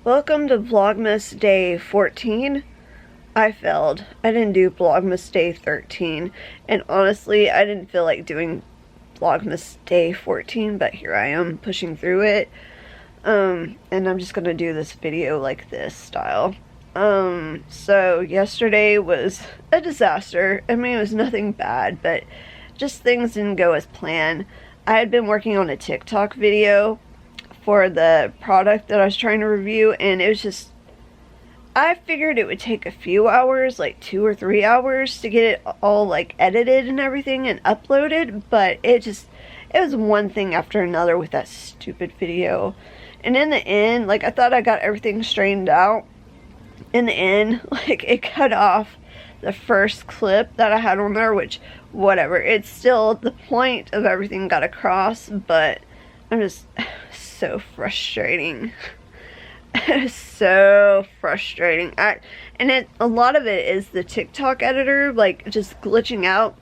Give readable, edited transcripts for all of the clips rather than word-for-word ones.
Welcome to Vlogmas Day 14. I failed. I didn't do Vlogmas Day 13. And honestly, I didn't feel like doing Vlogmas Day 14, but here I am pushing through it. And I'm just gonna do this video like this style. So yesterday was a disaster. I mean, it was nothing bad, but just things didn't go as planned. I had been working on a TikTok video for the product that I was trying to review, and it was just, I figured it would take a few hours, like 2 or 3 hours to get it all like edited and everything and uploaded, but it was one thing after another with that stupid video. And in the end, like, I thought I got everything straightened out. In the end, like, it cut off the first clip that I had on there, which, whatever, it's still, the point of everything got across, but I'm just so frustrating. It's so frustrating. A lot of it is the TikTok editor, like, just glitching out.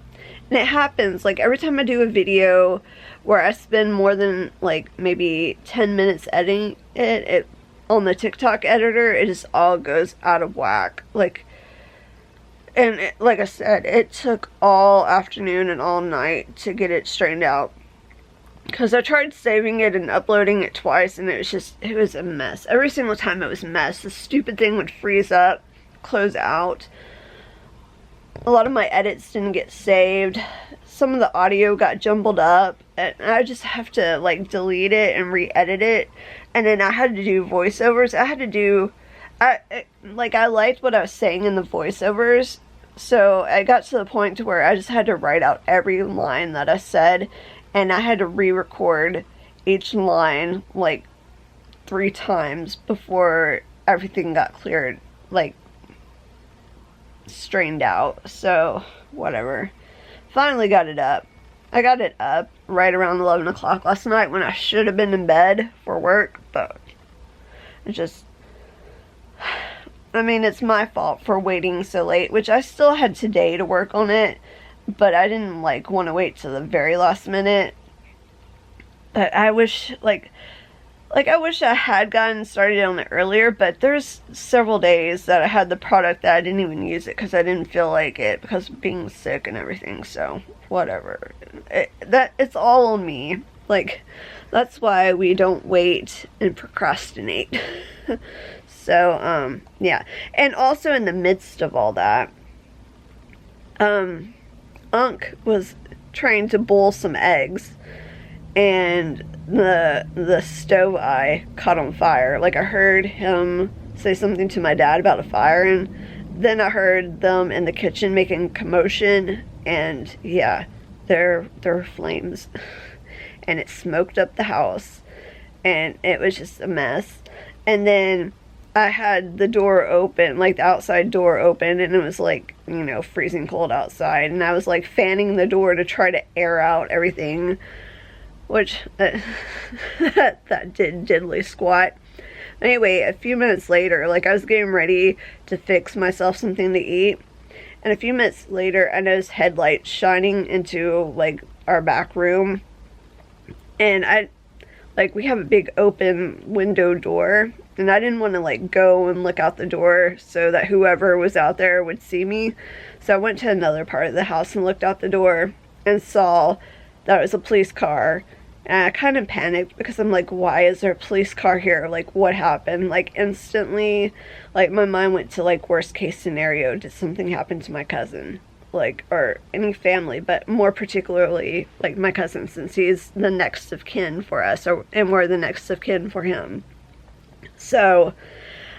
And it happens, like, every time I do a video where I spend more than, like, maybe 10 minutes editing it on the TikTok editor, it just all goes out of whack. Like, and like I said, it took all afternoon and all night to get it straightened out. Because I tried saving it and uploading it twice, and it was a mess. Every single time it was a mess. The stupid thing would freeze up, close out. A lot of my edits didn't get saved. Some of the audio got jumbled up, and I just have to, like, delete it and re-edit it. And then I had to do voiceovers. I liked what I was saying in the voiceovers, so I got to the point to where I just had to write out every line that I said, and I had to re-record each line like 3 times before everything got cleared, like, straightened out. So whatever, finally got it up. I got it up right around 11 o'clock last night when I should have been in bed for work, but it just, I mean, it's my fault for waiting so late, which I still had today to work on it, but I didn't, like, want to wait till the very last minute. But I wish, I wish I had gotten started on it earlier, but there's several days that I had the product that I didn't even use it because I didn't feel like it because of being sick and everything, so whatever. It's all on me. Like, that's why we don't wait and procrastinate. So, yeah. And also in the midst of all that, Unc was trying to boil some eggs, and the stove eye caught on fire. Like, I heard him say something to my dad about a fire, and then I heard them in the kitchen making commotion, and yeah, there were flames. And it smoked up the house, and it was just a mess. And then I had the door open, like the outside door open, and it was, like, you know, freezing cold outside, and I was, like, fanning the door to try to air out everything, which that did diddly squat. Anyway, a few minutes later, like, I was getting ready to fix myself something to eat, and a few minutes later I noticed headlights shining into, like, our back room, and we have a big open window door, and I didn't want to, like, go and look out the door so that whoever was out there would see me. So I went to another part of the house and looked out the door and saw that it was a police car. And I kind of panicked because I'm like, why is there a police car here? Like, what happened? Like, instantly, like, my mind went to, like, worst case scenario. Did something happen to my cousin? Like, or any family, but more particularly, like, my cousin, since he's the next of kin for us, and we're the next of kin for him. So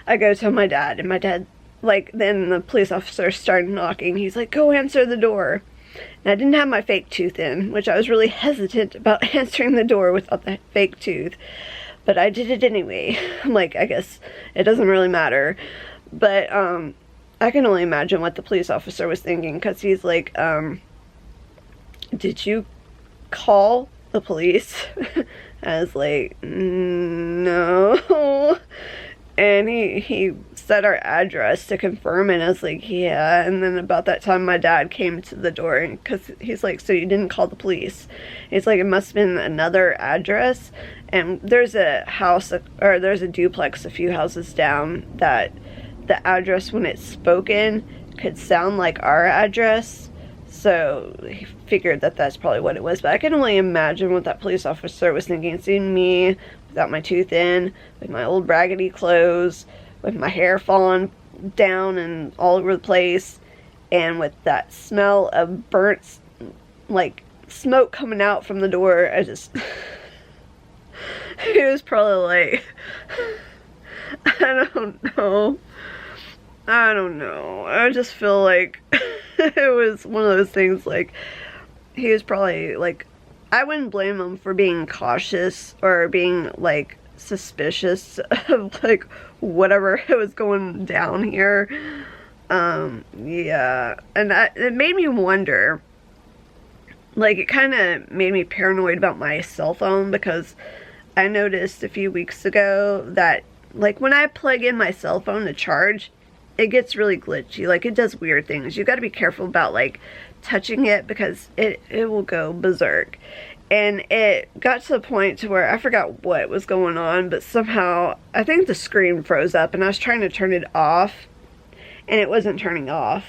I go to my dad, and my dad, like, then the police officer started knocking. He's like, go answer the door. And I didn't have my fake tooth in, which I was really hesitant about answering the door without the fake tooth, but I did it anyway. I'm like, I guess it doesn't really matter. But I can only imagine what the police officer was thinking, because he's like, did you call the police? I was like, no. And he said our address to confirm, and I was like, yeah. And then about that time, my dad came to the door, and because he's like, so you didn't call the police? He's like, it must have been another address. And there's a house, or there's a duplex a few houses down that the address, when it's spoken, could sound like our address. So he figured that that's probably what it was. But I can only imagine what that police officer was thinking, seeing me without my tooth in, with my old raggedy clothes, with my hair falling down and all over the place, and with that smell of burnt, like, smoke coming out from the door. I just, he was probably like, I don't know. I just feel like it was one of those things, like, he was probably, like, I wouldn't blame him for being cautious or being, like, suspicious of, like, whatever was going down here. Yeah, and it made me wonder, like, it kind of made me paranoid about my cell phone, because I noticed a few weeks ago that, like, when I plug in my cell phone to charge, it gets really glitchy. Like, it does weird things. You got to be careful about, like, touching it, because it will go berserk. And it got to the point to where I forgot what was going on, but somehow I think the screen froze up, and I was trying to turn it off, and it wasn't turning off.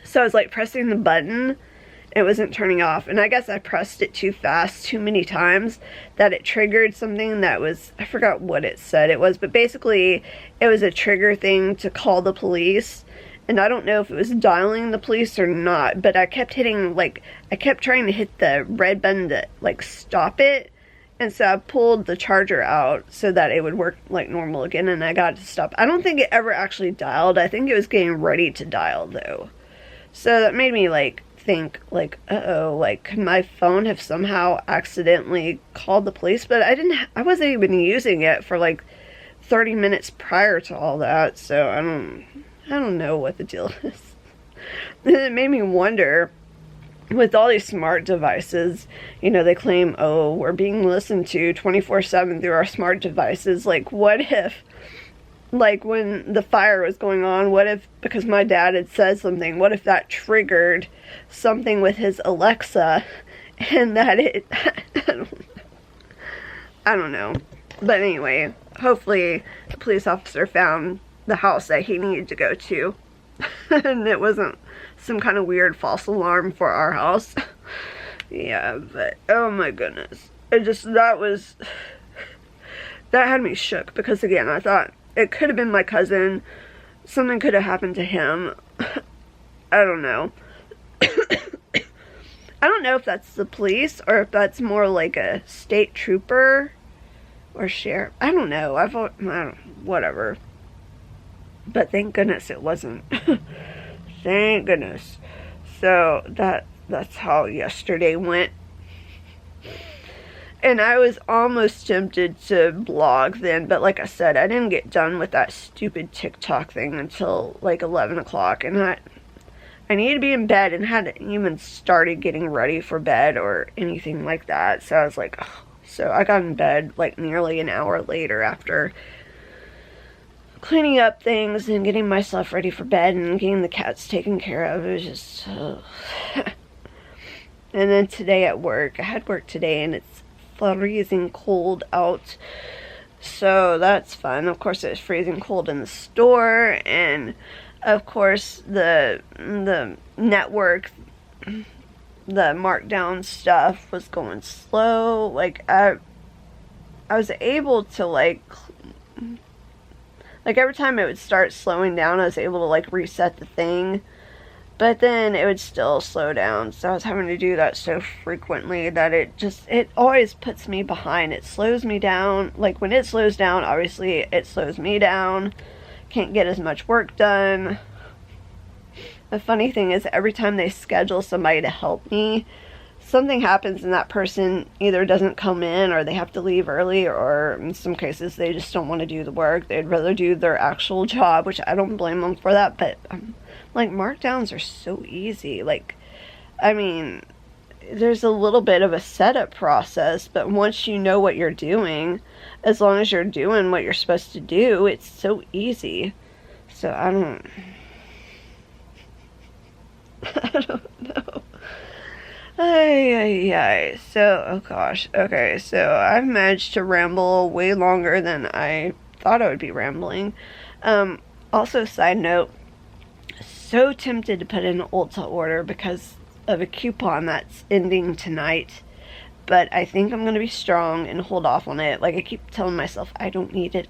So I was like pressing the button, it wasn't turning off, and I guess I pressed it too fast too many times, that it triggered something that was, I forgot what it said it was, but basically it was a trigger thing to call the police. And I don't know if it was dialing the police or not, but I kept hitting, like, I kept trying to hit the red button to, like, stop it. And so I pulled the charger out so that it would work like normal again, and I got it to stop. I don't think it ever actually dialed. I think it was getting ready to dial, though. So that made me, like, think, like, uh-oh, like, could my phone have somehow accidentally called the police? But I wasn't even using it for, like, 30 minutes prior to all that, so I don't know what the deal is. It made me wonder, with all these smart devices, you know, they claim, oh, we're being listened to 24/7 through our smart devices. Like, what if, like, when the fire was going on, what if, because my dad had said something, what if that triggered something with his Alexa, and that it, I don't know. But anyway, hopefully the police officer found the house that he needed to go to, and it wasn't some kind of weird false alarm for our house. Yeah, but oh my goodness, that had me shook, because again, I thought it could have been my cousin, something could have happened to him. I don't know. I don't know if that's the police or if that's more like a state trooper or sheriff. I don't know. Whatever. But thank goodness it wasn't. Thank goodness. So that's how yesterday went. And I was almost tempted to blog then, but like I said, I didn't get done with that stupid TikTok thing until like 11 o'clock, and I needed to be in bed and hadn't even started getting ready for bed or anything like that. So I was like, oh. So I got in bed like nearly an hour later after cleaning up things and getting myself ready for bed and getting the cats taken care of. It was just, and then today at work, I had work today, and it's freezing cold out, so that's fun. Of course, it's freezing cold in the store, and of course the network, the markdown stuff was going slow. Like I was able to like every time it would start slowing down, I was able to like reset the thing, but then it would still slow down. So I was having to do that so frequently that it always puts me behind. It slows me down. Like when it slows down, obviously it slows me down. Can't get as much work done. The funny thing is, every time they schedule somebody to help me, something happens and that person either doesn't come in, or they have to leave early, or in some cases they just don't want to do the work. They'd rather do their actual job, which I don't blame them for that. But like, markdowns are so easy. Like, I mean, there's a little bit of a setup process, but once you know what you're doing, as long as you're doing what you're supposed to do, it's so easy. So I don't know. Ay. So, oh gosh. Okay, so I've managed to ramble way longer than I thought I would be rambling. Also, side note, so tempted to put in an Ulta order because of a coupon that's ending tonight. But I think I'm going to be strong and hold off on it. Like, I keep telling myself, I don't need it.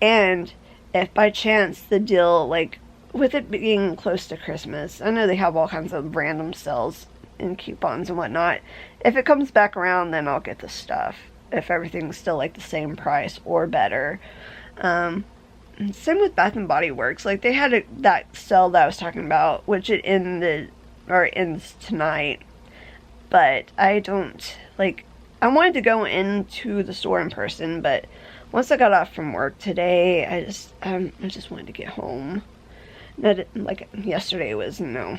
And if by chance the deal, like, with it being close to Christmas, I know they have all kinds of random sales and coupons and whatnot. If it comes back around, then I'll get the stuff. If everything's still, like, the same price or better. Same with Bath and Body Works. Like, they had that sale that I was talking about, which it ends tonight. But I don't, like, I wanted to go into the store in person, but once I got off from work today, I just wanted to get home. Like, yesterday was no.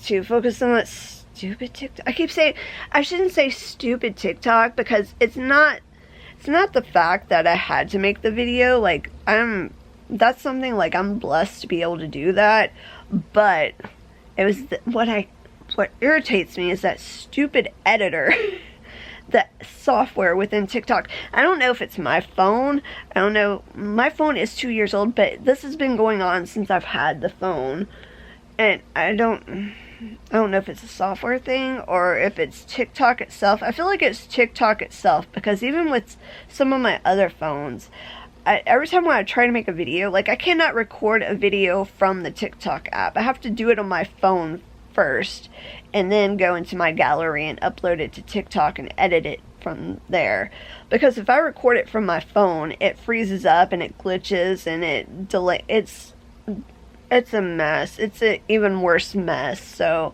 Too focused on that stupid TikTok. I keep saying, I shouldn't say stupid TikTok, because it's not the fact that I had to make the video. Like, that's something, like, I'm blessed to be able to do that, but it was what irritates me is that stupid editor, that software within TikTok. I don't know if it's my phone. I don't know. My phone is 2 years old, but this has been going on since I've had the phone. And I don't know if it's a software thing or if it's TikTok itself. I feel like it's TikTok itself, because even with some of my other phones, every time when I try to make a video, like, I cannot record a video from the TikTok app. I have to do it on my phone first, and then go into my gallery and upload it to TikTok and edit it from there. Because if I record it from my phone, it freezes up and it glitches and it's a mess. It's an even worse mess. So,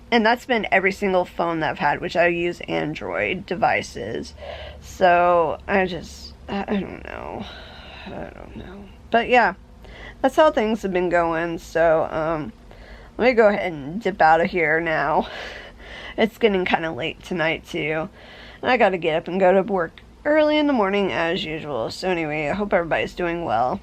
and that's been every single phone that I've had, which I use Android devices. So I don't know. But yeah, that's how things have been going. So let me go ahead and dip out of here now. It's getting kind of late tonight too, and I gotta get up and go to work early in the morning as usual. So anyway, I hope everybody's doing well.